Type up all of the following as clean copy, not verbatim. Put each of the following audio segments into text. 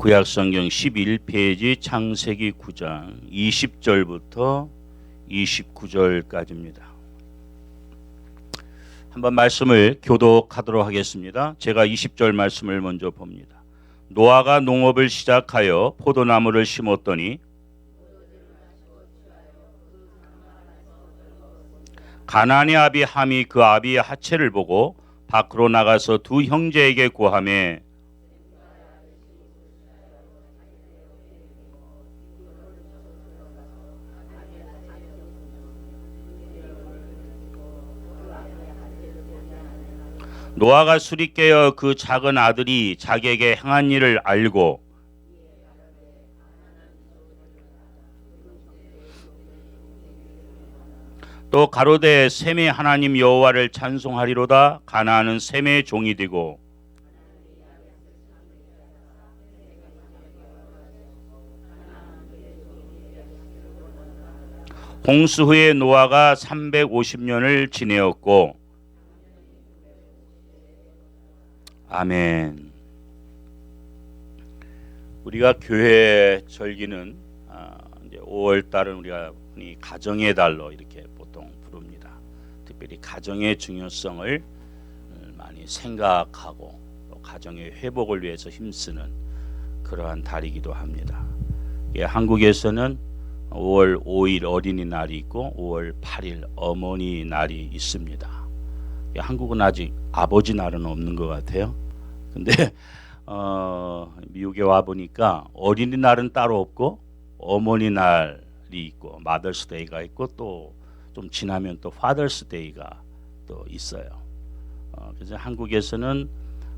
구약성경 11페이지 창세기 9장 20절부터 29절까지입니다. 한번 말씀을 교독하도록 하겠습니다. 제가 20절 말씀을 먼저 봅니다. 노아가 농업을 시작하여 포도나무를 심었더니 가나안의 아비 함이 그 아비의 하체를 보고 밖으로 나가서 두 형제에게 고하매 노아가 술이 깨어 그 작은 아들이 자기에게 행한 일을 알고 또 가로되 셈의 하나님 여호와를 찬송하리로다. 가나안은 셈의 종이 되고 홍수 후에 노아가 350년을 지내었고 아멘. 우리가 교회 절기는 이제 5월 달은 우리가 가정의 달로 이렇게 보통 부릅니다. 특별히 가정의 중요성을 많이 생각하고 또 가정의 회복을 위해서 힘쓰는 그러한 달이기도 합니다. 한국에서는 5월 5일 어린이날이 있고 5월 8일 어머니 날이 있습니다. 한국은 아직 아버지 날은 없는 것 같아요. 근데 미국에 와 보니까 어린이날은 따로 없고 어머니 날이 있고 마더스데이가 있고 또 좀 지나면 또 파더스데이가 또 있어요. 그래서 한국에서는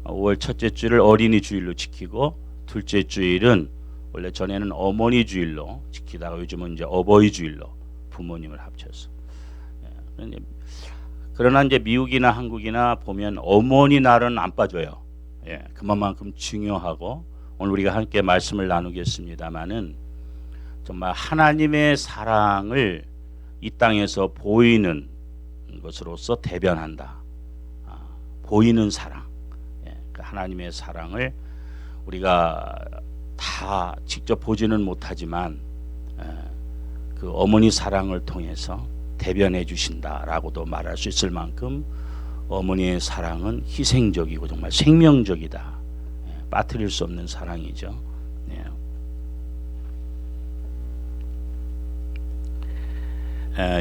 5월 첫째 주일을 어린이 주일로 지키고 둘째 주일은 원래 전에는 어머니 주일로 지키다가 요즘은 이제 어버이 주일로 부모님을 합쳐서. 그러나 이제 미국이나 한국이나 보면 어머니 날은 안 빠져요. 그만큼 중요하고 오늘 우리가 함께 말씀을 나누겠습니다만은 정말 하나님의 사랑을 이 땅에서 보이는 것으로서 대변한다. 보이는 사랑. 하나님의 사랑을 우리가 다 직접 보지는 못하지만 그 어머니 사랑을 통해서 대변해 주신다라고도 말할 수 있을 만큼 어머니의 사랑은 희생적이고 정말 생명적이다. 빠뜨릴 수 없는 사랑이죠.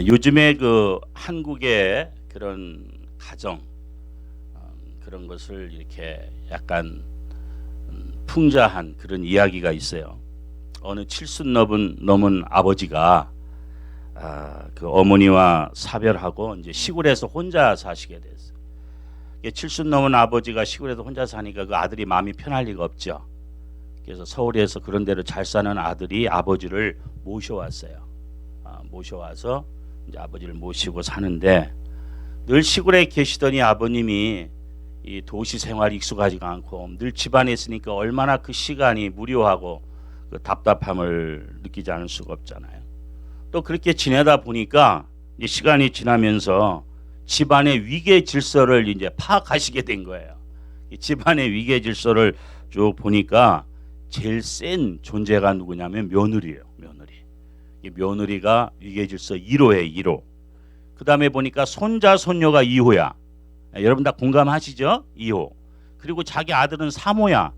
요즘에 그 한국의 그런 가정 그런 것을 이렇게 약간 풍자한 그런 이야기가 있어요. 어느 70 넘은 아버지가 그 어머니와 사별하고 이제 시골에서 혼자 사시게 됐어요. 70 넘은 아버지가 시골에서 혼자 사니까 그 아들이 마음이 편할 리가 없죠. 그래서 서울에서 그런 데로 잘 사는 아들이 아버지를 모셔왔어요. 모셔와서 이제 아버지를 모시고 사는데 늘 시골에 계시더니 아버님이 이 도시 생활이 익숙하지가 않고 늘 집안에 있으니까 얼마나 그 시간이 무료하고 그 답답함을 느끼지 않을 수가 없잖아요. 또 그렇게 지내다 보니까 이제 시간이 지나면서 집안의 위계 질서를 이제 파악하시게 된 거예요. 이 집안의 위계 질서를 쭉 보니까 제일 센 존재가 누구냐면 며느리예요. 며느리. 이 며느리가 위계 질서 1호에 1호. 그 다음에 보니까 손자 손녀가 2호야. 여러분 다 공감하시죠? 2호. 그리고 자기 아들은 3호야.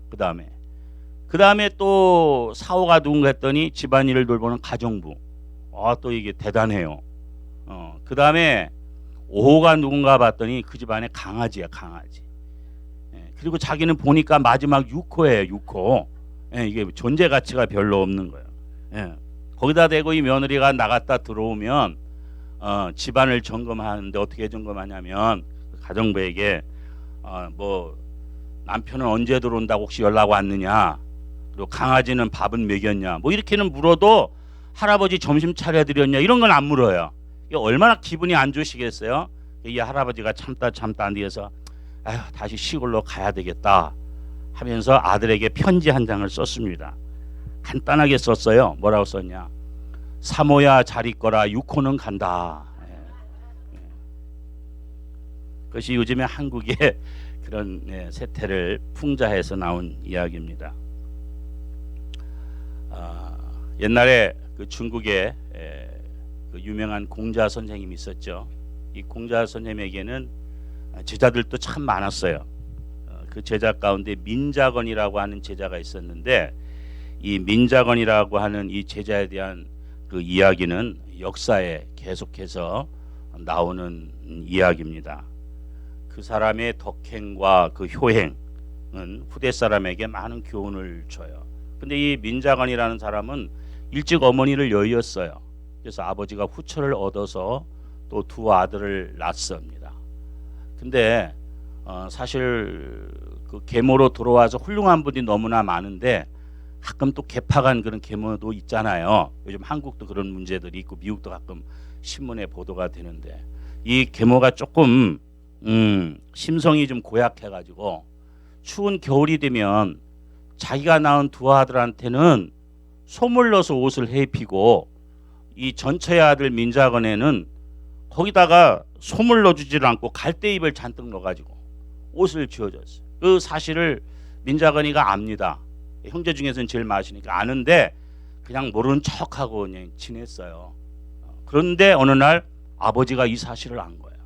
그 다음에 또 4호가 누군가 했더니 집안일을 돌보는 가정부. 또 이게 대단해요. 그 다음에 5호가 누군가 봤더니 그 집안에 강아지야, 강아지. 그리고 자기는 보니까 마지막 6호예요, 6호. 이게 존재 가치가 별로 없는 거예요. 거기다 대고 이 며느리가 나갔다 들어오면 집안을 점검하는데 어떻게 점검하냐면 가정부에게 뭐 남편은 언제 들어온다고 혹시 연락 왔느냐, 그리고 강아지는 밥은 먹였냐, 뭐 이렇게는 물어도 할아버지 점심 차려드렸냐 이런 건 안 물어요. 이게 얼마나 기분이 안 좋으시겠어요? 이 할아버지가 참다 안 돼서 다시 시골로 가야 되겠다 하면서 아들에게 편지 한 장을 썼습니다. 간단하게 썼어요. 뭐라고 썼냐? 3호야 잘 있거라, 6호는 간다. 그것이 요즘에 한국의 그런 세태를 풍자해서 나온 이야기입니다. 옛날에 그 중국에 그 유명한 공자 선생님이 있었죠. 이 공자 선생님에게는 제자들도 참 많았어요. 그 제자 가운데 민자건이라고 하는 제자가 있었는데, 이 민자건이라고 하는 이 제자에 대한 그 이야기는 역사에 계속해서 나오는 이야기입니다. 그 사람의 덕행과 그 효행은 후대 사람에게 많은 교훈을 줘요. 근데 이 민자건이라는 사람은 일찍 어머니를 여의었어요. 그래서 아버지가 후처를 얻어서 또 두 아들을 낳습니다. 근데 사실 그 계모로 들어와서 훌륭한 분이 너무나 많은데 가끔 또 개파간 그런 계모도 있잖아요. 요즘 한국도 그런 문제들이 있고 미국도 가끔 신문에 보도가 되는데, 이 계모가 조금 심성이 좀 고약해가지고 추운 겨울이 되면 자기가 낳은 두 아들한테는 솜을 넣어서 옷을 해입히고, 이 전처의 아들 민자건에는 거기다가 솜을 넣어주지를 않고 갈대잎을 잔뜩 넣어가지고 옷을 지어줬어요. 그 사실을 민자건이가 압니다. 형제 중에서는 제일 많으니까 아는데 그냥 모르는 척하고 그냥 지냈어요. 그런데 어느 날 아버지가 이 사실을 안 거예요.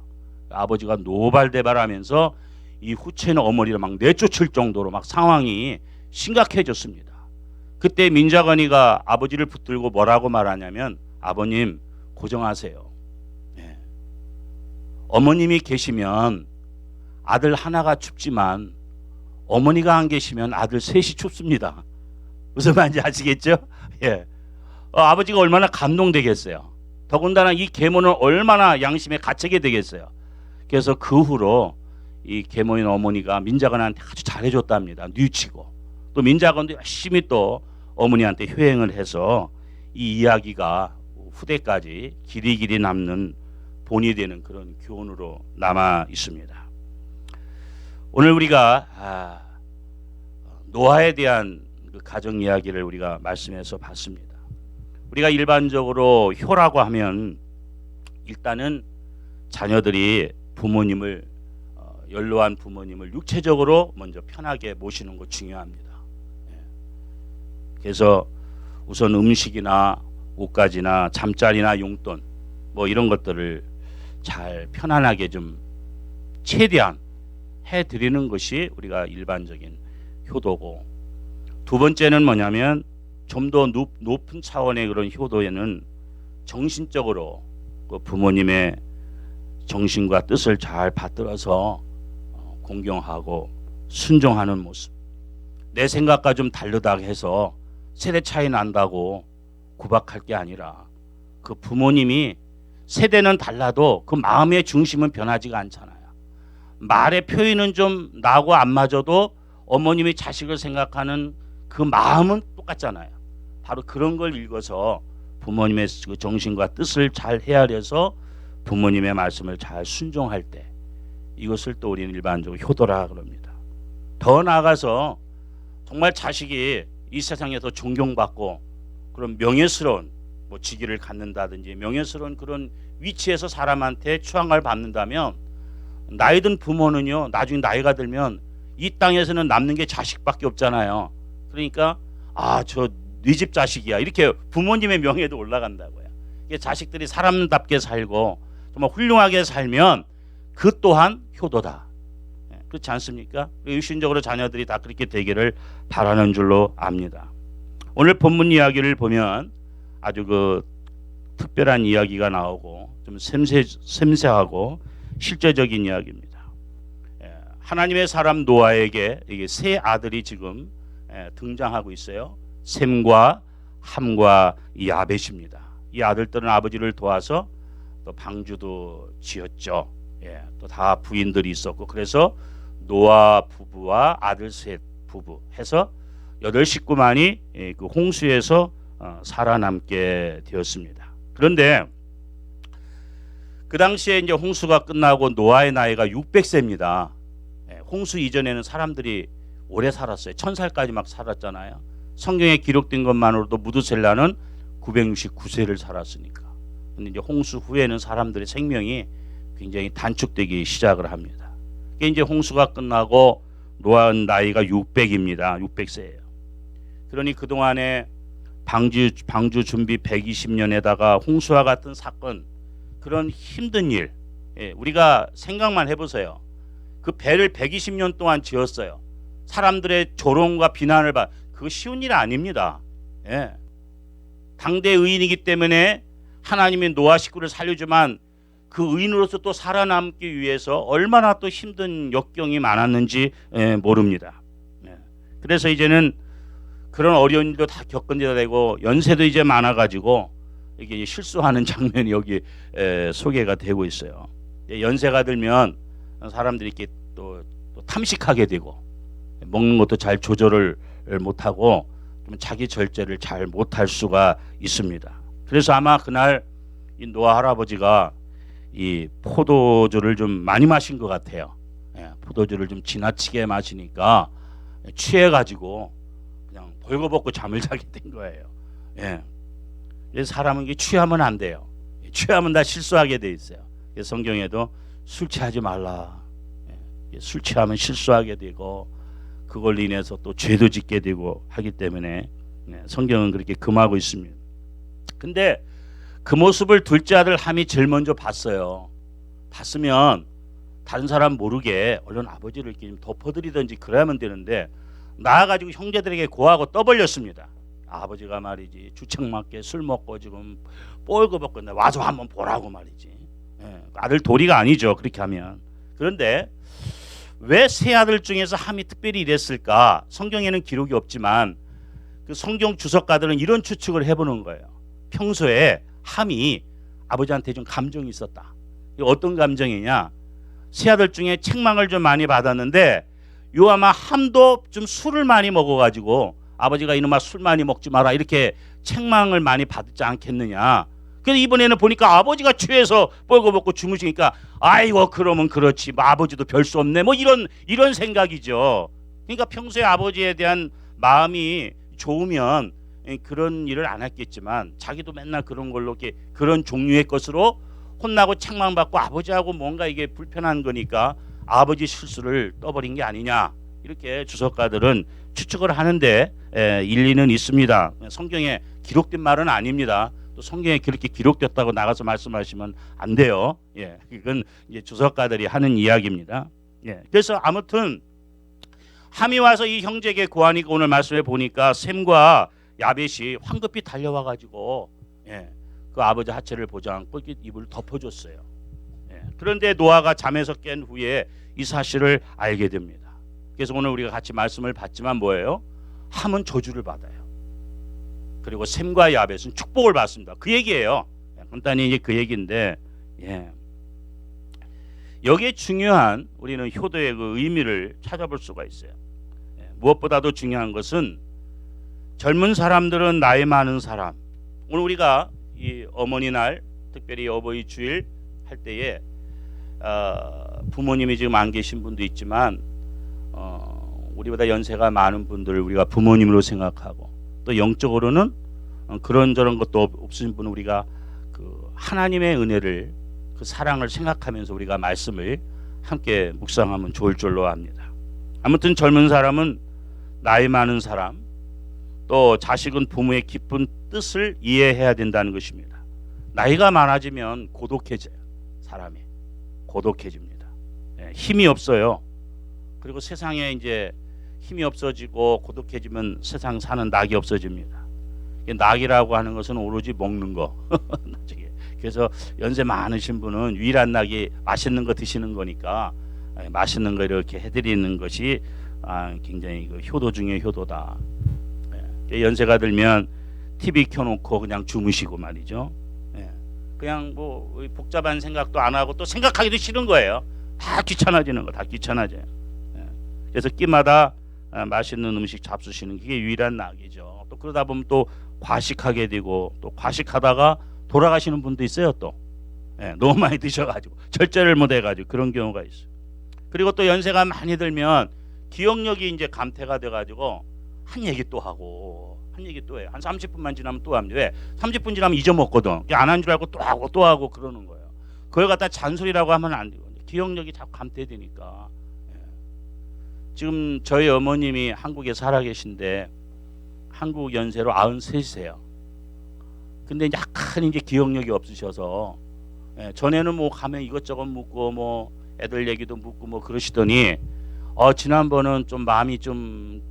아버지가 노발대발하면서 이 후처는 어머니를 막 내쫓을 정도로 막 상황이 심각해졌습니다. 그때 민자건이가 아버지를 붙들고 뭐라고 말하냐면, 아버님 고정하세요. 네. 어머님이 계시면 아들 하나가 춥지만 어머니가 안 계시면 아들 셋이 춥습니다. 무슨 말인지 아시겠죠? 예. 아버지가 얼마나 감동되겠어요. 더군다나 이 계모는 얼마나 양심에 갇히게 되겠어요. 그래서 그 후로 이 계모인 어머니가 민자건한테 아주 잘해줬답니다. 뉘치고 또 민자건도 열심히 또 어머니한테 효행을 해서 이 이야기가 후대까지 길이길이 남는 본이 되는 그런 교훈으로 남아 있습니다. 오늘 우리가 노아에 대한 그 가정 이야기를 우리가 말씀에서 봤습니다. 우리가 일반적으로 효라고 하면 일단은 자녀들이 부모님을 연로한 부모님을 육체적으로 먼저 편하게 모시는 거 중요합니다. 그래서 우선 음식이나 옷가지나 잠자리나 용돈 뭐 이런 것들을 잘 편안하게 좀 최대한 해드리는 것이 우리가 일반적인 효도고, 두 번째는 뭐냐면 좀 더 높은 차원의 그런 효도에는 정신적으로 그 부모님의 정신과 뜻을 잘 받들어서 공경하고 순종하는 모습, 내 생각과 좀 다르다 해서 세대 차이 난다고 구박할 게 아니라, 그 부모님이 세대는 달라도 그 마음의 중심은 변하지가 않잖아요. 말의 표현은 좀 나하고 안 맞아도 어머님이 자식을 생각하는 그 마음은 똑같잖아요. 바로 그런 걸 읽어서 부모님의 그 정신과 뜻을 잘 헤아려서 부모님의 말씀을 잘 순종할 때, 이것을 또 우리는 일반적으로 효도라 그럽니다. 더 나아가서 정말 자식이 이 세상에서 존경받고 그런 명예스러운 뭐 직위를 갖는다든지 명예스러운 그런 위치에서 사람한테 추앙을 받는다면, 나이 든 부모는요 나중에 나이가 들면 이 땅에서는 남는 게 자식밖에 없잖아요. 그러니까 저 네 집 자식이야 이렇게 부모님의 명예도 올라간다고요. 이게 자식들이 사람답게 살고 정말 훌륭하게 살면 그 또한 효도다. 그렇지 않습니까? 유신적으로 자녀들이 다 그렇게 되기를 바라는 줄로 압니다. 오늘 본문 이야기를 보면 아주 그 특별한 이야기가 나오고 좀 섬세하고 실제적인 이야기입니다. 하나님의 사람 노아에게 이게 세 아들이 지금 등장하고 있어요. 셈과 함과 야벳입니다. 이 아들들은 아버지를 도와서 또 방주도 지었죠. 또 다 부인들이 있었고, 그래서 노아 부부와 아들 셋 부부 해서 8식구만이 그 홍수에서 살아남게 되었습니다. 그런데 그 당시에 이제 홍수가 끝나고 노아의 나이가 600세입니다. 홍수 이전에는 사람들이 오래 살았어요. 1000살까지 막 살았잖아요. 성경에 기록된 것만으로도 무드셀라는 969세를 살았으니까. 근데 이제 홍수 후에는 사람들의 생명이 굉장히 단축되기 시작을 합니다. 이게 이제 홍수가 끝나고 노아 나이가 600입니다. 600세예요. 그러니 그동안에 방주 준비 120년에다가 홍수와 같은 사건, 그런 힘든 일, 우리가 생각만 해보세요. 그 배를 120년 동안 지었어요. 사람들의 조롱과 비난을 그거 쉬운 일 아닙니다. 당대 의인이기 때문에 하나님이 노아 식구를 살려주만 그 의인으로서 또 살아남기 위해서 얼마나 또 힘든 역경이 많았는지 모릅니다. 그래서 이제는 그런 어려운 일도 다 겪어내야 되고 연세도 이제 많아가지고 이게 실수하는 장면이 여기 소개가 되고 있어요. 연세가 들면 사람들이 이렇게 또 탐식하게 되고 먹는 것도 잘 조절을 못하고 좀 자기 절제를 잘 못할 수가 있습니다. 그래서 아마 그날 이 노아 할아버지가 이 포도주를 좀 많이 마신 것 같아요. 포도주를 좀 지나치게 마시니까 취해가지고 그냥 벌거벗고 잠을 자게 된 거예요. 그래서 사람은 이게 취하면 안 돼요. 취하면 다 실수하게 돼 있어요. 성경에도 술 취하지 말라. 술 취하면 실수하게 되고 그걸로 인해서 또 죄도 짓게 되고 하기 때문에 성경은 그렇게 금하고 있습니다. 근데 그 모습을 둘째 아들 함이 제일 먼저 봤어요. 봤으면 다른 사람 모르게 얼른 아버지를 이렇게 좀 덮어드리든지 그래야만 되는데 나와가지고 형제들에게 고하고 떠벌렸습니다. 아버지가 말이지 주책맞게 술 먹고 지금 뻘거벗고 와서 한번 보라고 말이지. 아들 도리가 아니죠 그렇게 하면. 그런데 왜 세 아들 중에서 함이 특별히 이랬을까? 성경에는 기록이 없지만 그 성경 주석가들은 이런 추측을 해보는 거예요. 평소에 함이 아버지한테 좀 감정이 있었다. 어떤 감정이냐? 세 아들 중에 책망을 좀 많이 받았는데 요 아마 함도 좀 술을 많이 먹어가지고 아버지가 이놈아 술 많이 먹지 마라 이렇게 책망을 많이 받지 않겠느냐. 그래서 이번에는 보니까 아버지가 취해서 뻘거벗고 주무시니까 아이고 그러면 그렇지 뭐 아버지도 별 수 없네 뭐 이런 생각이죠. 그러니까 평소에 아버지에 대한 마음이 좋으면 그런 일을 안 했겠지만 자기도 맨날 그런 걸로 이렇게 그런 종류의 것으로 혼나고 책망받고 아버지하고 뭔가 이게 불편한 거니까 아버지 실수를 떠버린 게 아니냐 이렇게 주석가들은 추측을 하는데 일리는 있습니다. 성경에 기록된 말은 아닙니다. 또 성경에 그렇게 기록됐다고 나가서 말씀하시면 안 돼요. 이건 이제 주석가들이 하는 이야기입니다. 그래서 아무튼 함이 와서 이 형제에게 고하니까 오늘 말씀해 보니까 셈과 야벳이 황급히 달려와 가지고 그 아버지 하체를 보지 않고 이불을 덮어줬어요. 그런데 노아가 잠에서 깬 후에 이 사실을 알게 됩니다. 그래서 오늘 우리가 같이 말씀을 받지만 뭐예요? 함은 저주를 받아요. 그리고 셈과 야벳은 축복을 받습니다. 그 얘기예요. 간단히 이제 그 얘기인데 여기에 중요한 우리는 효도의 그 의미를 찾아볼 수가 있어요. 무엇보다도 중요한 것은 젊은 사람들은 나이 많은 사람. 오늘 우리가 이 어머니 날 특별히 어버이 주일 할 때에 부모님이 지금 안 계신 분도 있지만 우리보다 연세가 많은 분들을 우리가 부모님으로 생각하고 또 영적으로는 그런저런 것도 없으신 분은 우리가 그 하나님의 은혜를 그 사랑을 생각하면서 우리가 말씀을 함께 묵상하면 좋을 줄로 압니다. 아무튼 젊은 사람은 나이 많은 사람 또 자식은 부모의 깊은 뜻을 이해해야 된다는 것입니다. 나이가 많아지면 고독해져요. 사람이 고독해집니다. 힘이 없어요. 그리고 세상에 이제 힘이 없어지고 고독해지면 세상 사는 낙이 없어집니다. 낙이라고 하는 것은 오로지 먹는 거. 나중에 그래서 연세 많으신 분은 유일한 낙이 맛있는 거 드시는 거니까 맛있는 거 이렇게 해드리는 것이 굉장히 그 효도 중에 효도다. 연세가 들면 TV 켜놓고 그냥 주무시고 말이죠. 그냥 뭐 복잡한 생각도 안 하고 또 생각하기도 싫은 거예요. 다 귀찮아지는 거, 다 귀찮아져요. 그래서 끼마다 맛있는 음식 잡수시는 게 유일한 낙이죠. 또 그러다 보면 또 과식하게 되고 또 과식하다가 돌아가시는 분도 있어요. 또 너무 많이 드셔가지고 절제를 못해가지고 그런 경우가 있어요. 그리고 또 연세가 많이 들면 기억력이 이제 감퇴가 돼가지고 한 얘기 또 하고 한 얘기 또 해요. 한 30분만 지나면 또 합니다. 왜? 30분 지나면 잊어먹거든. 안 한 줄 알고 또 하고 그러는 거예요. 그걸 갖다 잔소리라고 하면 안 되거든요. 기억력이 자꾸 감퇴되니까. 지금 저희 어머님이 한국에 살아 계신데 한국 연세로 93세세요. 근데 약간 이제 기억력이 없으셔서 전에는 뭐 가면 이것저것 묻고 뭐 애들 얘기도 묻고 뭐 그러시더니 지난번은 좀 마음이 좀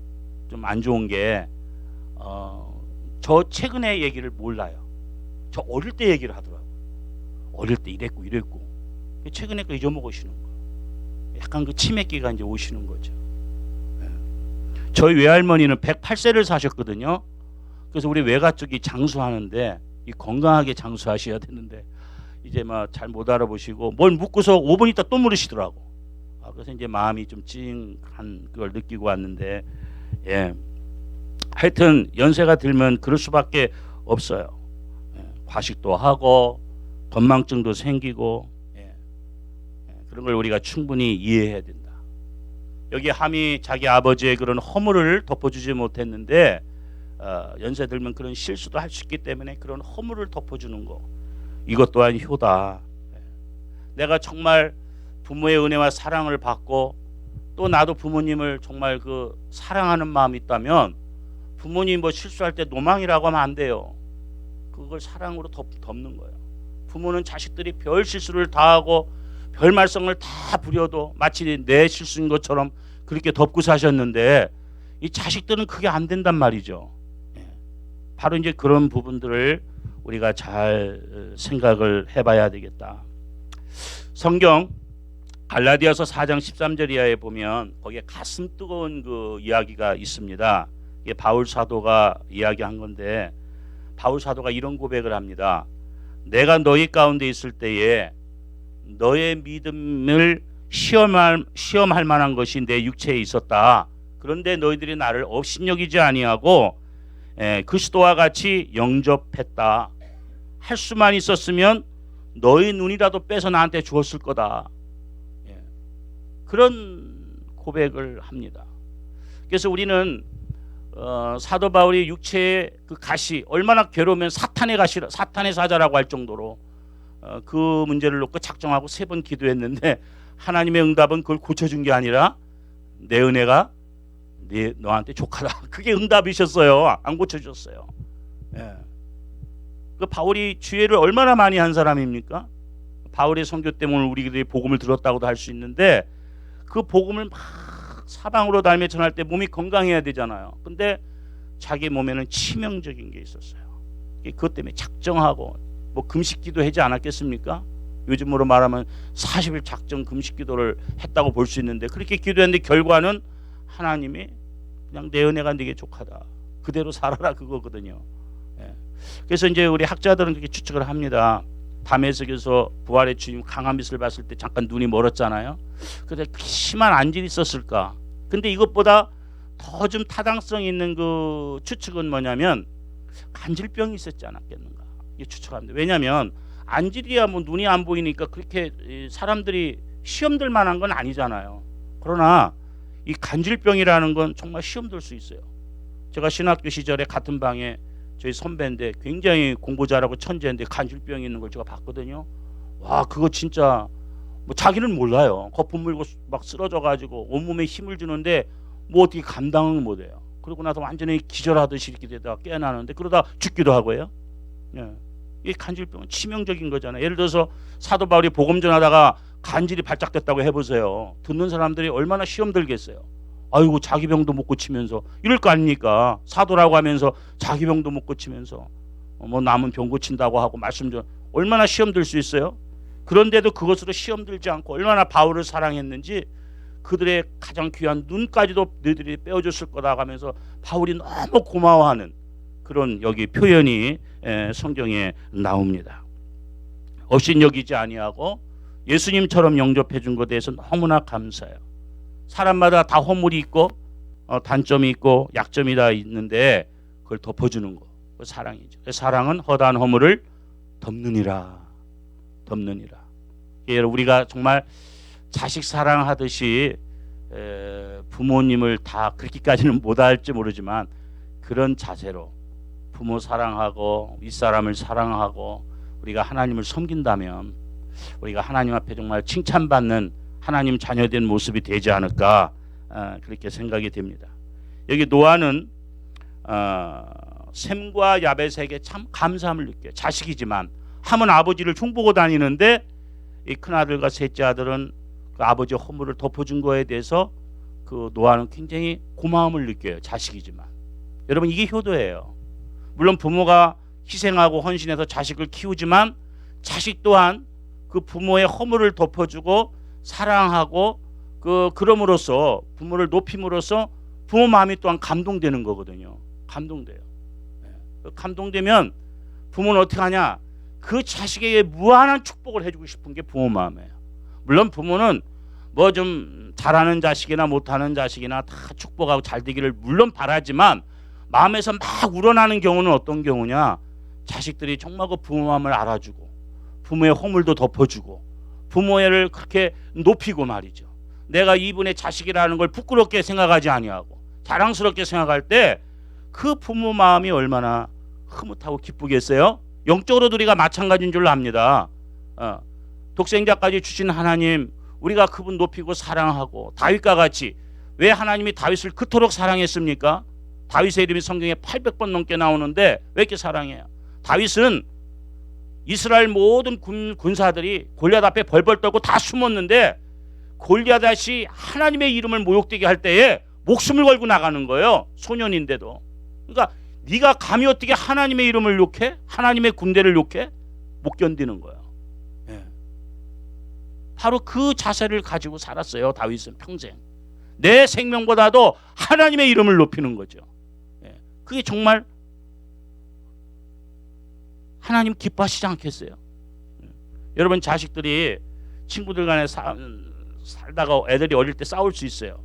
안 좋은 게 저 최근에 얘기를 몰라요. 저 어릴 때 얘기를 하더라고요. 어릴 때 이랬고 최근에 거 잊어먹으시는 거예요. 약간 그 치매기가 이제 오시는 거죠. 저희 외할머니는 108세를 사셨거든요. 그래서 우리 외가 쪽이 장수하는데 이 건강하게 장수하셔야 되는데 이제 막 잘 못 알아보시고 뭘 묻고서 5분 있다 또 물으시더라고. 그래서 이제 마음이 좀 찡한 그걸 느끼고 왔는데 하여튼 연세가 들면 그럴 수밖에 없어요. 과식도 하고 건망증도 생기고 그런 걸 우리가 충분히 이해해야 된다. 여기 함이 자기 아버지의 그런 허물을 덮어주지 못했는데 연세 들면 그런 실수도 할 수 있기 때문에 그런 허물을 덮어주는 거 이것 또한 효다. 내가 정말 부모의 은혜와 사랑을 받고 또 나도 부모님을 정말 그 사랑하는 마음이 있다면 부모님 뭐 실수할 때 노망이라고 하면 안 돼요. 그걸 사랑으로 덮는 거예요. 부모는 자식들이 별 실수를 다 하고 별 말썽을 다 부려도 마치 내 실수인 것처럼 그렇게 덮고 사셨는데 이 자식들은 그게 안 된단 말이죠. 바로 이제 그런 부분들을 우리가 잘 생각을 해봐야 되겠다. 성경 갈라디아서 4장 13절 이하에 보면 거기에 가슴 뜨거운 그 이야기가 있습니다. 이게 바울 사도가 이야기한 건데 바울 사도가 이런 고백을 합니다. 내가 너희 가운데 있을 때에 너의 믿음을 시험할 만한 것이 내 육체에 있었다. 그런데 너희들이 나를 업신여기지 아니하고 그리스도와 같이 영접했다. 할 수만 있었으면 너희 눈이라도 빼서 나한테 주었을 거다. 그런 고백을 합니다. 그래서 우리는 사도 바울이 육체의 그 가시 얼마나 괴로우면 사탄의 가시라 사탄의 사자라고 할 정도로 그 문제를 놓고 작정하고 3번 기도했는데 하나님의 응답은 그걸 고쳐준 게 아니라 내 은혜가 너한테 족하다. 그게 응답이셨어요. 안 고쳐줬어요. 그 바울이 주의를 얼마나 많이 한 사람입니까? 바울의 선교 때문에 우리들이 복음을 들었다고도 할 수 있는데 그 복음을 막 사방으로 달며 전할 때 몸이 건강해야 되잖아요. 근데 자기 몸에는 치명적인 게 있었어요. 그것 때문에 작정하고 뭐 금식기도 하지 않았겠습니까? 요즘으로 말하면 40일 작정 금식기도를 했다고 볼 수 있는데 그렇게 기도했는데 결과는 하나님이 그냥 내 은혜가 네게 족하다. 그대로 살아라 그거거든요. 그래서 이제 우리 학자들은 그렇게 추측을 합니다. 담에색에서 부활의 주님 강한 빛을 봤을 때 잠깐 눈이 멀었잖아요. 근데 심한 안질이 있었을까? 근데 이것보다 더 좀 타당성 있는 그 추측은 뭐냐면 간질병이 있었지 않았겠는가? 이게 추측합니다. 왜냐하면 안질이야 뭐 눈이 안 보이니까 그렇게 사람들이 시험들 만한 건 아니잖아요. 그러나 이 간질병이라는 건 정말 시험될 수 있어요. 제가 신학교 시절에 같은 방에 저희 선배인데 굉장히 공부 잘하고 천재인데 간질병이 있는 걸 제가 봤거든요. 와 그거 진짜 뭐 자기는 몰라요. 거품 물고 막 쓰러져 가지고 온몸에 힘을 주는데 뭐 어떻게 감당을 못해요. 그러고 나서 완전히 기절하듯이 이렇게 되다가 깨어나는데 그러다 죽기도 하고요. 이 간질병은 치명적인 거잖아요. 예를 들어서 사도 바울이 복음 전하다가 간질이 발작됐다고 해보세요. 듣는 사람들이 얼마나 시험 들겠어요. 아이고 자기 병도 못 고치면서 이럴 거 아닙니까? 사도라고 하면서 자기 병도 못 고치면서 뭐 남은 병 고친다고 하고 말씀 좀 얼마나 시험 들 수 있어요? 그런데도 그것으로 시험 들지 않고 얼마나 바울을 사랑했는지 그들의 가장 귀한 눈까지도 너희들이 빼어줬을 거다 하면서 바울이 너무 고마워하는 그런 여기 표현이 성경에 나옵니다. 업신여기지 아니하고 예수님처럼 영접해 준 것에 대해서 너무나 감사해요. 사람마다 다 허물이 있고 단점이 있고 약점이 다 있는데 그걸 덮어주는 거 그 사랑이죠. 사랑은 허다한 허물을 덮느니라. 우리가 정말 자식 사랑하듯이 부모님을 다 그렇게까지는 못할지 모르지만 그런 자세로 부모 사랑하고 윗사람을 사랑하고 우리가 하나님을 섬긴다면 우리가 하나님 앞에 정말 칭찬받는 하나님 자녀된 모습이 되지 않을까 그렇게 생각이 됩니다. 여기 노아는 셈과 야벳에게 참 감사함을 느껴요. 자식이지만 함은 아버지를 흉보고 다니는데 이 큰아들과 셋째 아들은 그 아버지의 허물을 덮어준 거에 대해서 그 노아는 굉장히 고마움을 느껴요. 자식이지만. 여러분, 이게 효도예요. 물론 부모가 희생하고 헌신해서 자식을 키우지만 자식 또한 그 부모의 허물을 덮어주고 사랑하고 그럼으로써 부모를 높임으로써 부모 마음이 또한 감동되는 거거든요. 감동돼요. 감동되면 부모는 어떻게 하냐? 그 자식에게 무한한 축복을 해주고 싶은 게 부모 마음이에요. 물론 부모는 뭐 좀 잘하는 자식이나 못하는 자식이나 다 축복하고 잘 되기를 물론 바라지만 마음에서 막 우러나는 경우는 어떤 경우냐? 자식들이 정말 그 부모 마음을 알아주고 부모의 허물도 덮어주고 부모를 그렇게 높이고 말이죠. 내가 이분의 자식이라는 걸 부끄럽게 생각하지 아니하고 자랑스럽게 생각할 때 그 부모 마음이 얼마나 흐뭇하고 기쁘겠어요? 영적으로도 우리가 마찬가지인 줄 압니다. 독생자까지 주신 하나님, 우리가 그분 높이고 사랑하고 다윗과 같이 왜 하나님이 다윗을 그토록 사랑했습니까? 다윗의 이름이 성경에 800번 넘게 나오는데 왜 이렇게 사랑해요? 다윗은 이스라엘 모든 군사들이 골리앗 앞에 벌벌 떨고 다 숨었는데 골리앗이 하나님의 이름을 모욕되게 할 때에 목숨을 걸고 나가는 거예요. 소년인데도. 그러니까 네가 감히 어떻게 하나님의 이름을 욕해? 하나님의 군대를 욕해? 못 견디는 거예요. 예. 바로 그 자세를 가지고 살았어요. 다윗은 평생. 내 생명보다도 하나님의 이름을 높이는 거죠. 예. 그게 정말 하나님 기뻐하시지 않겠어요? 여러분, 자식들이 친구들 간에 살다가 애들이 어릴 때 싸울 수 있어요.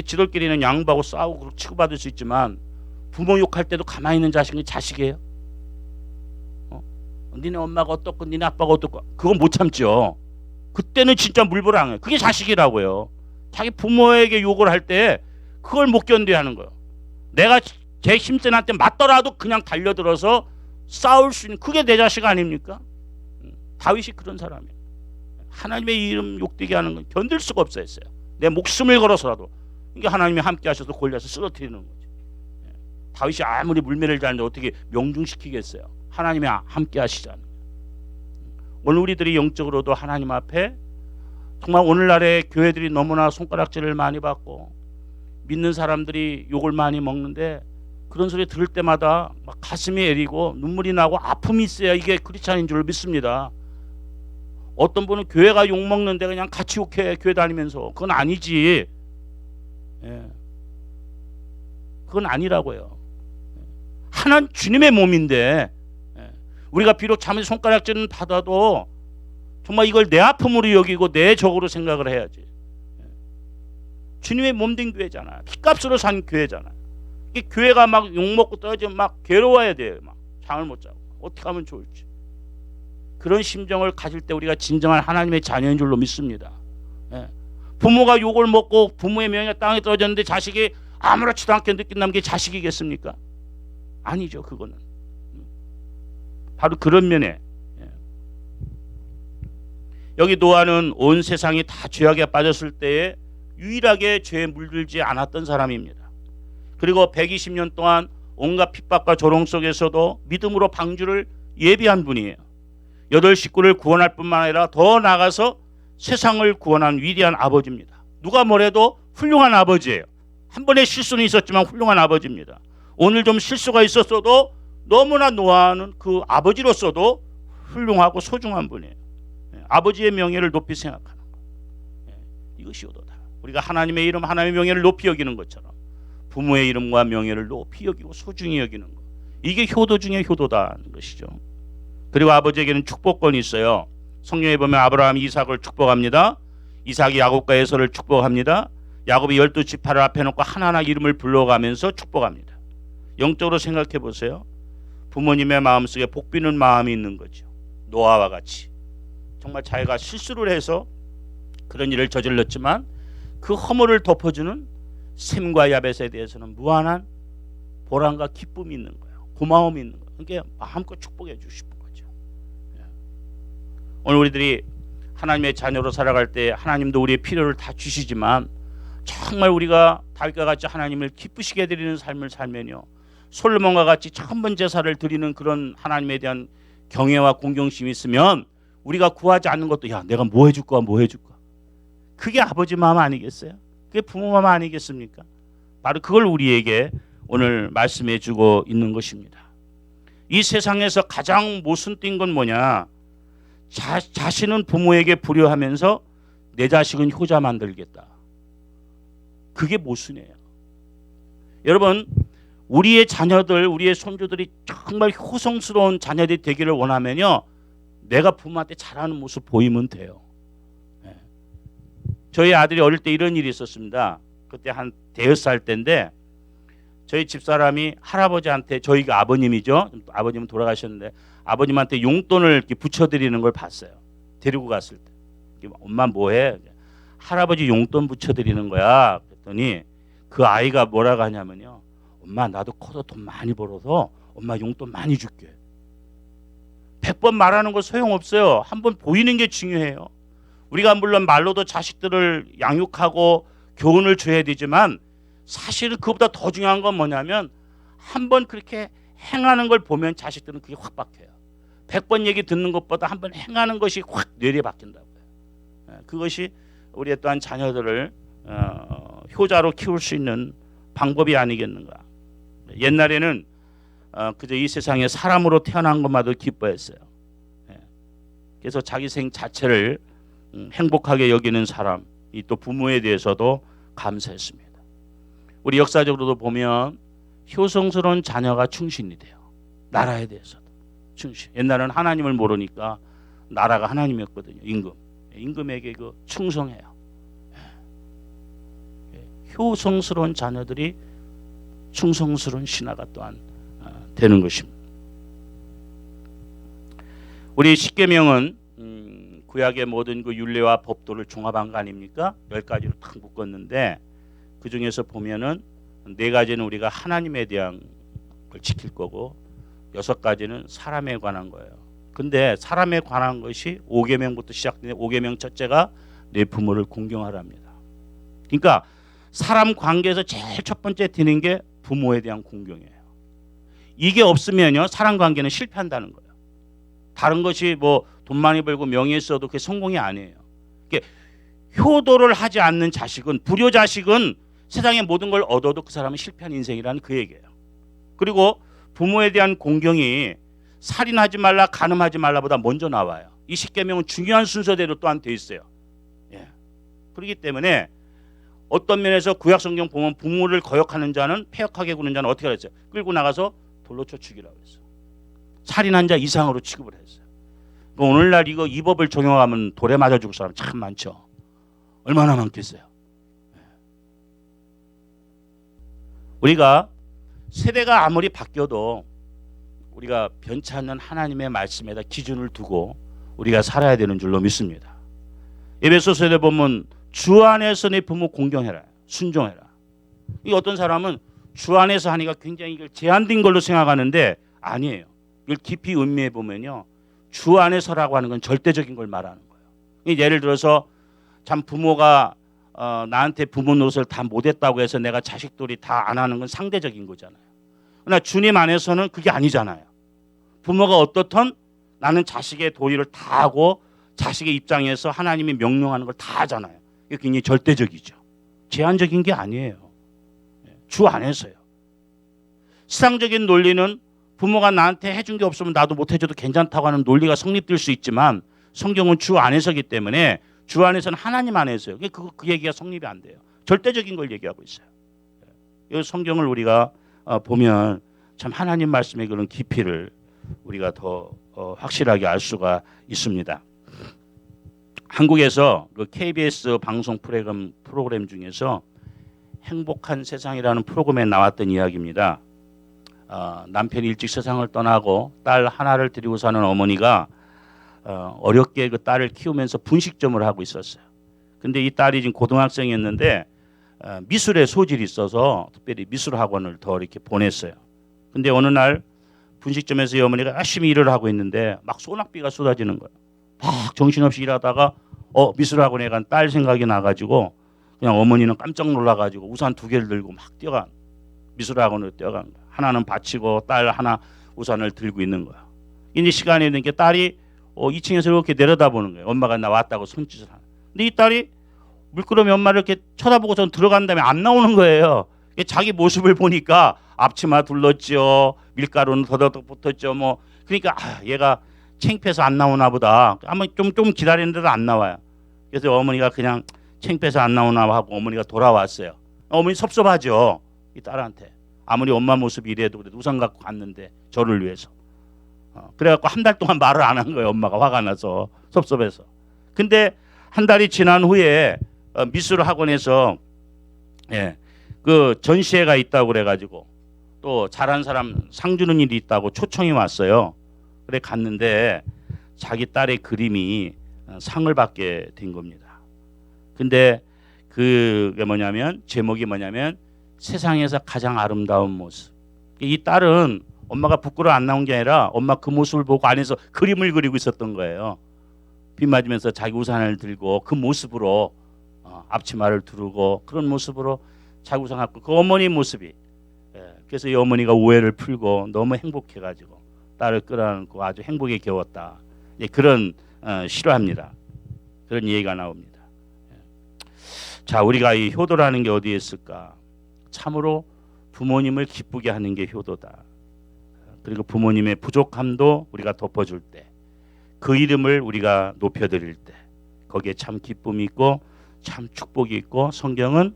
지들끼리는 양보하고 싸우고 치고받을 수 있지만 부모 욕할 때도 가만히 있는 자식이 자식이에요? 니네 엄마가 어떻고 니네 아빠가 어떻고 그건 못 참죠. 그때는 진짜 물보랑해요. 그게 자식이라고요. 자기 부모에게 욕을 할 때 그걸 못 견뎌야 하는 거예요. 내가 제 힘센 한테 맞더라도 그냥 달려들어서 싸울 수 있는, 그게 내 자식 아닙니까? 다윗이 그런 사람이에요. 하나님의 이름 욕되게 하는 건 견딜 수가 없었어요. 내 목숨을 걸어서라도. 이게 하나님이 함께 하셔서 골리앗을 쓰러뜨리는 거죠. 다윗이 아무리 물매를 잘하는데 어떻게 명중시키겠어요? 하나님이 함께 하시잖아요. 오늘 우리들이 영적으로도 하나님 앞에 정말 오늘날의 교회들이 너무나 손가락질을 많이 받고 믿는 사람들이 욕을 많이 먹는데 그런 소리 들을 때마다 막 가슴이 애리고 눈물이 나고 아픔이 있어야 이게 크리스찬인 줄 믿습니다. 어떤 분은 교회가 욕먹는데 그냥 같이 욕해, 교회 다니면서. 그건 아니지. 예. 그건 아니라고요. 하나는 주님의 몸인데 우리가 비록 잠시 손가락질은 받아도 정말 이걸 내 아픔으로 여기고 내 적으로 생각을 해야지. 주님의 몸된 교회잖아요. 피값으로 산 교회잖아요. 이 교회가 막 욕먹고 떨어지면 막 괴로워야 돼요. 막 잠을 못 자고 어떻게 하면 좋을지. 그런 심정을 가질 때 우리가 진정한 하나님의 자녀인 줄로 믿습니다. 부모가 욕을 먹고 부모의 명예가 땅에 떨어졌는데 자식이 아무렇지도 않게 느낀다는 게 자식이겠습니까? 아니죠. 그거는 바로 그런 면에 여기 노아는 온 세상이 다 죄악에 빠졌을 때에 유일하게 죄에 물들지 않았던 사람입니다. 그리고 120년 동안 온갖 핍박과 조롱 속에서도 믿음으로 방주를 예비한 분이에요. 8 식구를 구원할 뿐만 아니라 더 나아가서 세상을 구원한 위대한 아버지입니다. 누가 뭐래도 훌륭한 아버지예요. 한 번의 실수는 있었지만 훌륭한 아버지입니다. 오늘 좀 실수가 있었어도 너무나 노아는 그 아버지로서도 훌륭하고 소중한 분이에요. 아버지의 명예를 높이 생각하는 것. 이것이 효도다. 우리가 하나님의 이름, 하나님의 명예를 높이 여기는 것처럼 부모의 이름과 명예를 높이 여기고 소중히 여기는 것. 이게 효도 중에 효도다는 것이죠. 그리고 아버지에게는 축복권이 있어요. 성경에 보면 아브라함이 이삭을 축복합니다. 이삭이 야곱과 에서를 축복합니다. 야곱이 12지파를 앞에 놓고 하나하나 이름을 불러가면서 축복합니다. 영적으로 생각해 보세요. 부모님의 마음속에 복비는 마음이 있는 거죠. 노아와 같이. 정말 자기가 실수를 해서 그런 일을 저질렀지만 그 허물을 덮어주는 셈과 야벳에 대해서는 무한한 보람과 기쁨이 있는 거예요. 고마움이 있는 거예요. 그러니까 마음껏 축복해 주고 싶은 거죠. 오늘 우리들이 하나님의 자녀로 살아갈 때 하나님도 우리의 필요를 다 주시지만 정말 우리가 다윗과 같이 하나님을 기쁘시게 해드리는 삶을 살면요, 솔로몬과 같이 천번 제사를 드리는 그런 하나님에 대한 경외와 공경심이 있으면 우리가 구하지 않는 것도 야 내가 뭐 해줄 거야 뭐 해줄 거야. 그게 아버지 마음 아니겠어요? 그게 부모 마음 아니겠습니까? 바로 그걸 우리에게 오늘 말씀해 주고 있는 것입니다. 이 세상에서 가장 모순된 건 뭐냐? 자신은 부모에게 불효하면서 내 자식은 효자 만들겠다. 그게 모순이에요. 여러분, 우리의 자녀들, 우리의 손주들이 정말 효성스러운 자녀들이 되기를 원하면요, 내가 부모한테 잘하는 모습 보이면 돼요. 저희 아들이 어릴 때 이런 일이 있었습니다. 그때 한 5살 때인데 저희 집사람이 할아버지한테, 저희가 아버님이죠. 아버님은 돌아가셨는데 아버님한테 용돈을 이렇게 붙여드리는 걸 봤어요. 데리고 갔을 때. 엄마 뭐해? 할아버지 용돈 붙여드리는 거야. 그랬더니 그 아이가 뭐라고 하냐면요. 엄마 나도 커서 돈 많이 벌어서 엄마 용돈 많이 줄게. 100번 말하는 거 소용없어요. 한번 보이는 게 중요해요. 우리가 물론 말로도 자식들을 양육하고 교훈을 줘야 되지만 사실은 그것보다 더 중요한 건 뭐냐면 한번 그렇게 행하는 걸 보면 자식들은 그게 확 박혀요. 100번 얘기 듣는 것보다 한번 행하는 것이 확 뇌리에 박힌다고요. 그것이 우리의 또한 자녀들을 효자로 키울 수 있는 방법이 아니겠는가. 옛날에는 그저 이 세상에 사람으로 태어난 것마저 기뻐했어요. 그래서 자기 생 자체를 행복하게 여기는 사람, 또 부모에 대해서도 감사했습니다. 우리 역사적으로도 보면 효성스러운 자녀가 충신이 돼요. 나라에 대해서도 충신. 옛날에는 하나님을 모르니까 나라가 하나님이었거든요. 임금에게 그 충성해요. 효성스러운 자녀들이 충성스러운 신하가 또한 되는 것입니다. 우리 십계명은 구약의 모든 그 율례와 법도를 종합한 거 아닙니까? 10가지로 탁 묶었는데 그 중에서 보면은 4가지는 우리가 하나님에 대한 걸 지킬 거고 6가지는 사람에 관한 거예요. 근데 사람에 관한 것이 5계명부터 시작되는 5계명 첫째가 내 부모를 공경하랍니다. 그러니까 사람 관계에서 제일 첫 번째 드는 게 부모에 대한 공경이에요. 이게 없으면요 사람 관계는 실패한다는 거예요. 다른 것이 뭐 돈 많이 벌고 명예 있어도 그게 성공이 아니에요. 효도를 하지 않는 자식은, 불효 자식은 세상의 모든 걸 얻어도 그 사람은 실패한 인생이라는 그 얘기예요. 그리고 부모에 대한 공경이 살인하지 말라, 간음하지 말라보다 먼저 나와요. 이 십계명은 중요한 순서대로 또한 돼 있어요. 그렇기 때문에 어떤 면에서 구약 성경 보면 부모를 거역하는 자는, 패역하게 구는 자는 어떻게 했어요? 끌고 나가서 돌로 쳐 죽이라고 했어요. 살인한 자 이상으로 취급을 했어요. 오늘날 이 법을 적용하면 돌에 맞아 죽을 사람 참 많죠. 얼마나 많겠어요. 우리가 세대가 아무리 바뀌어도 우리가 변치 않는 하나님의 말씀에다 기준을 두고 우리가 살아야 되는 줄로 믿습니다. 에베소서에 보면 주 안에서 내 부모 공경해라, 순종해라. 이 어떤 사람은 주 안에서 하니까 굉장히 이걸 제한된 걸로 생각하는데 아니에요. 이걸 깊이 음미해 보면요, 주 안에서라고 하는 건 절대적인 걸 말하는 거예요. 예를 들어서 참 부모가 나한테 부모 노릇을 다 못했다고 해서 내가 자식들이 다 안 하는 건 상대적인 거잖아요. 그러나 주님 안에서는 그게 아니잖아요. 부모가 어떻든 나는 자식의 도리를 다 하고 자식의 입장에서 하나님이 명령하는 걸 다 하잖아요. 이게 굉장히 절대적이죠. 제한적인 게 아니에요. 주 안에서요. 세상적인 논리는 부모가 나한테 해준 게 없으면 나도 못 해줘도 괜찮다고 하는 논리가 성립될 수 있지만 성경은 주 안에서기 때문에 주 안에서는 하나님 안에서요. 그 얘기가 성립이 안 돼요. 절대적인 걸 얘기하고 있어요. 이 성경을 우리가 보면 참 하나님 말씀의 그런 깊이를 우리가 더 확실하게 알 수가 있습니다. 한국에서 그 KBS 방송 프로그램 중에서 행복한 세상이라는 프로그램에 나왔던 이야기입니다. 남편이 일찍 세상을 떠나고 딸 하나를 데리고 사는 어머니가 어렵게 그 딸을 키우면서 분식점을 하고 있었어요. 근데 이 딸이 지금 고등학생이었는데 미술에 소질이 있어서 특별히 미술 학원을 더 이렇게 보냈어요. 근데 어느 날 분식점에서 이 어머니가 열심히 일을 하고 있는데 막 소낙비가 쏟아지는 거예요. 막 정신없이 일하다가 미술 학원에 간 딸 생각이 나가지고 그냥 어머니는 깜짝 놀라가지고 우산 2개를 들고 막 미술 학원으로 뛰어간 거예요. 하나는 받치고 딸 하나 우산을 들고 있는 거야. 이제 시간이 되니까 딸이 2층에서 이렇게 내려다보는 거예요. 엄마가 나왔다고 손짓을 하는. 근데 이 딸이 물끄러미 엄마를 이렇게 쳐다보고 전 들어간 다음에 안 나오는 거예요. 자기 모습을 보니까 앞치마 둘렀죠. 밀가루는 더덕 붙었죠. 뭐 그러니까 얘가 창피해서 안 나오나 보다. 아마 좀 기다리는데도 안 나와요. 그래서 어머니가 그냥 창피해서 안 나오나 하고 어머니가 돌아왔어요. 어머니 섭섭하죠. 이 딸한테. 아무리 엄마 모습이 이래도 그래도 우산 갖고 갔는데 저를 위해서. 그래갖고 한 달 동안 말을 안 한 거예요. 엄마가 화가 나서 섭섭해서. 근데 한 달이 지난 후에 미술 학원에서 그 전시회가 있다고 그래가지고 또 잘한 사람 상 주는 일이 있다고 초청이 왔어요. 그래 갔는데 자기 딸의 그림이 상을 받게 된 겁니다. 근데 그게 뭐냐면 제목이 뭐냐면 세상에서 가장 아름다운 모습. 이 딸은 엄마가 부끄러워 안 나온 게 아니라 엄마 그 모습을 보고 안에서 그림을 그리고 있었던 거예요. 비 맞으면서 자기 우산을 들고 그 모습으로 앞치마를 두르고 그런 모습으로 자기 우산 갖고 그 어머니 모습이 그래서 이 어머니가 오해를 풀고 너무 행복해가지고 딸을 끌어안고 아주 행복에 겨웠다. 그런 실화입니다. 그런 얘기가 나옵니다. 자, 우리가 이 효도라는 게 어디에 있을까? 참으로 부모님을 기쁘게 하는 게 효도다. 그리고 부모님의 부족함도 우리가 덮어줄 때, 그 이름을 우리가 높여드릴 때, 거기에 참 기쁨이 있고 참 축복이 있고 성경은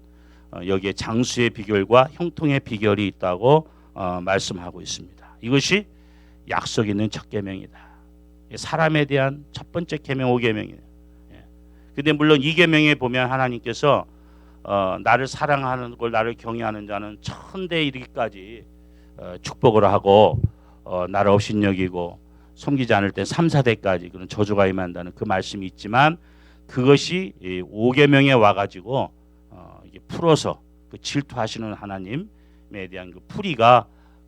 여기에 장수의 비결과 형통의 비결이 있다고 말씀하고 있습니다. 이것이 약속 있는 첫 계명이다. 사람에 대한 첫 번째 계명 5계명이에요. 근데 물론 2계명에 보면 하나님께서 나를 사랑하는 걸 나를 경외하는 자는 천대에 이르기까지 축복을 하고 나를 업신여기고 섬기지 않을 때 3, 4대까지 그런 저주가 임한다는 그 말씀이 있지만 그것이 5계명에 와가지고 이게 풀어서 그 질투하시는 하나님에 대한 그 풀이가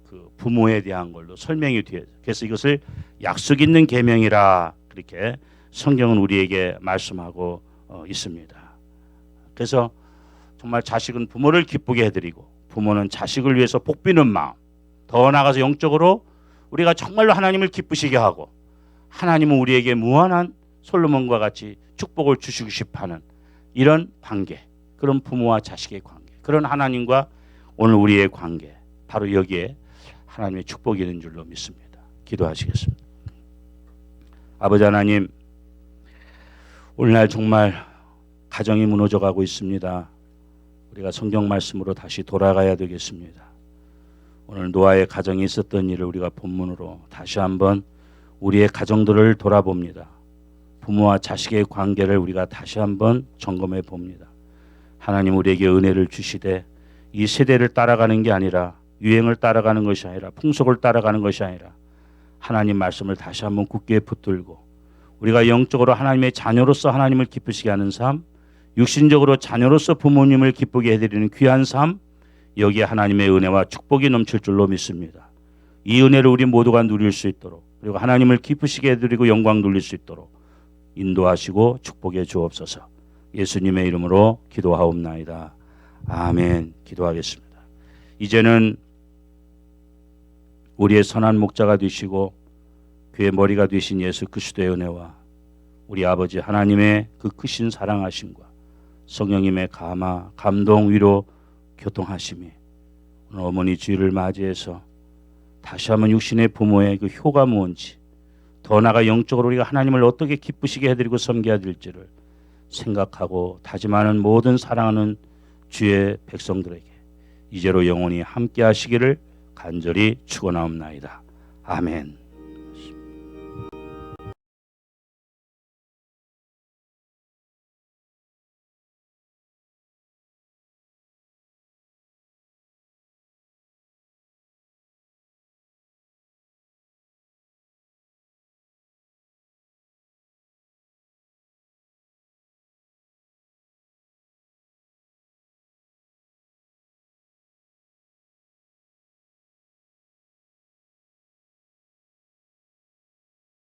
그 부모에 대한 걸로 설명이 돼요. 그래서 이것을 약속 있는 계명이라 그렇게 성경은 우리에게 말씀하고 있습니다. 그래서 정말 자식은 부모를 기쁘게 해드리고 부모는 자식을 위해서 복비는 마음, 더 나아가서 영적으로 우리가 정말로 하나님을 기쁘시게 하고 하나님은 우리에게 무한한 솔로몬과 같이 축복을 주시고 싶어하는 이런 관계, 그런 부모와 자식의 관계, 그런 하나님과 오늘 우리의 관계, 바로 여기에 하나님의 축복이 있는 줄로 믿습니다. 기도하시겠습니다. 아버지 하나님, 오늘날 정말 가정이 무너져가고 있습니다. 우리가 성경 말씀으로 다시 돌아가야 되겠습니다. 오늘 노아의 가정에 있었던 일을 우리가 본문으로 다시 한번 우리의 가정들을 돌아봅니다. 부모와 자식의 관계를 우리가 다시 한번 점검해 봅니다. 하나님 우리에게 은혜를 주시되 이 세대를 따라가는 게 아니라 유행을 따라가는 것이 아니라 풍속을 따라가는 것이 아니라 하나님 말씀을 다시 한번 굳게 붙들고 우리가 영적으로 하나님의 자녀로서 하나님을 기쁘시게 하는 삶, 육신적으로 자녀로서 부모님을 기쁘게 해드리는 귀한 삶, 여기에 하나님의 은혜와 축복이 넘칠 줄로 믿습니다. 이 은혜를 우리 모두가 누릴 수 있도록 그리고 하나님을 기쁘시게 해드리고 영광 돌릴 수 있도록 인도하시고 축복해 주옵소서. 예수님의 이름으로 기도하옵나이다. 아멘. 기도하겠습니다. 이제는 우리의 선한 목자가 되시고 그의 머리가 되신 예수 그리스도의 은혜와 우리 아버지 하나님의 그 크신 사랑하심과 성령님의 감화, 감동, 위로, 교통하심이 오늘 어머니 주일을 맞이해서 다시 한번 육신의 부모의 그 효가 무언지 더 나아가 영적으로 우리가 하나님을 어떻게 기쁘시게 해드리고 섬겨야 될지를 생각하고 다짐하는 모든 사랑하는 주의 백성들에게 이제로 영원히 함께 하시기를 간절히 축원하옵나이다. 아멘.